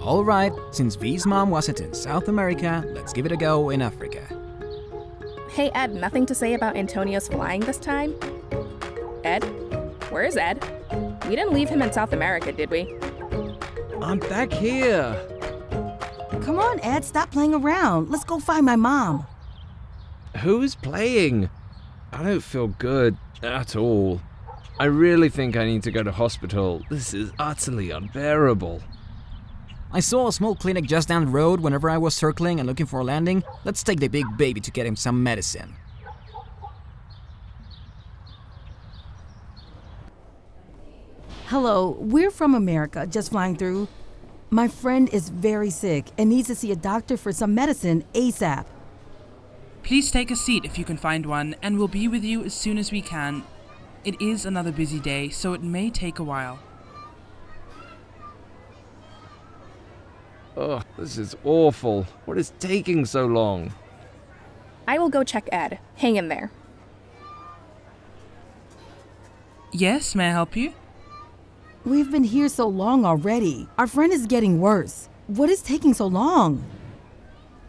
Alright, since V's mom wasn't in South America, let's give it a go in Africa. Hey Ed, nothing to say about Antonio's flying this time? Ed? Where's Ed? We didn't leave him in South America, did we? I'm back here. Come on, Ed, stop playing around. Let's go find my mom. Who's playing? I don't feel good at all. I really think I need to go to hospital. This is utterly unbearable. I saw a small clinic just down the road whenever I was circling and looking for a landing. Let's take the big baby to get him some medicine. Hello, we're from America, just flying through. My friend is very sick and needs to see a doctor for some medicine ASAP. Please take a seat if you can find one, and we'll be with you as soon as we can. It is another busy day, so it may take a while. Oh, this is awful. What is taking so long? I will go check Ed. Hang in there. Yes, may I help you? We've been here so long already. Our friend is getting worse. What is taking so long?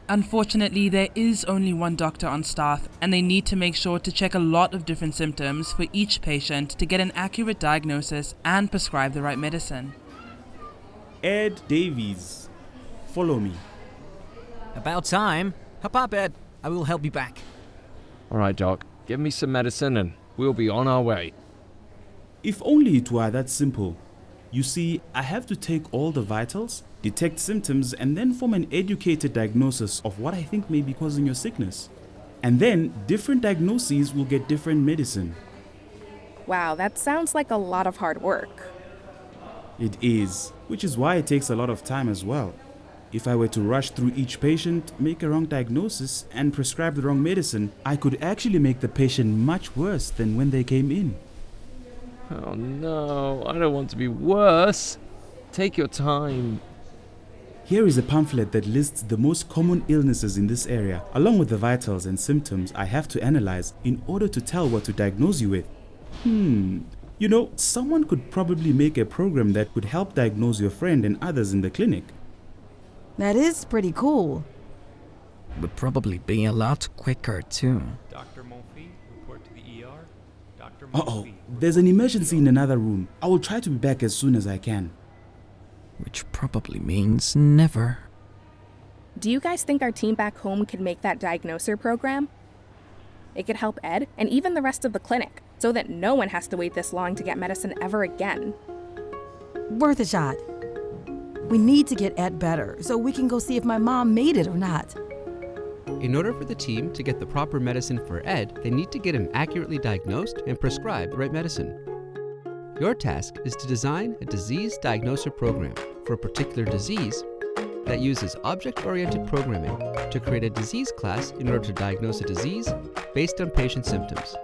Unfortunately, there is only one doctor on staff, and they need to make sure to check a lot of different symptoms for each patient to get an accurate diagnosis and prescribe the right medicine. Ed Davies. Follow me. About time. Hop up, Ed. I will help you back. All right, Doc. Give me some medicine and we'll be on our way. If only it were that simple. You see, I have to take all the vitals, detect symptoms, and then form an educated diagnosis of what I think may be causing your sickness. And then, different diagnoses will get different medicine. Wow, that sounds like a lot of hard work. It is, which is why it takes a lot of time as well. If I were to rush through each patient, make a wrong diagnosis, and prescribe the wrong medicine, I could actually make the patient much worse than when they came in. Oh no, I don't want to be worse. Take your time. Here is a pamphlet that lists the most common illnesses in this area, along with the vitals and symptoms I have to analyze in order to tell what to diagnose you with. You know, someone could probably make a program that could help diagnose your friend and others in the clinic. That is pretty cool. Would probably be a lot quicker, too. Dr. Monfils, report to the ER. Dr. Uh-oh, Monfils. there's an emergency in another room. I will try to be back as soon as I can. Which probably means never. Do you guys think our team back home could make that diagnoser program? It could help Ed and even the rest of the clinic, so that no one has to wait this long to get medicine ever again. Worth a shot. We need to get Ed better so we can go see if my mom made it or not. In order for the team to get the proper medicine for Ed, they need to get him accurately diagnosed and prescribe the right medicine. Your task is to design a disease diagnoser program for a particular disease that uses object-oriented programming to create a disease class in order to diagnose a disease based on patient symptoms.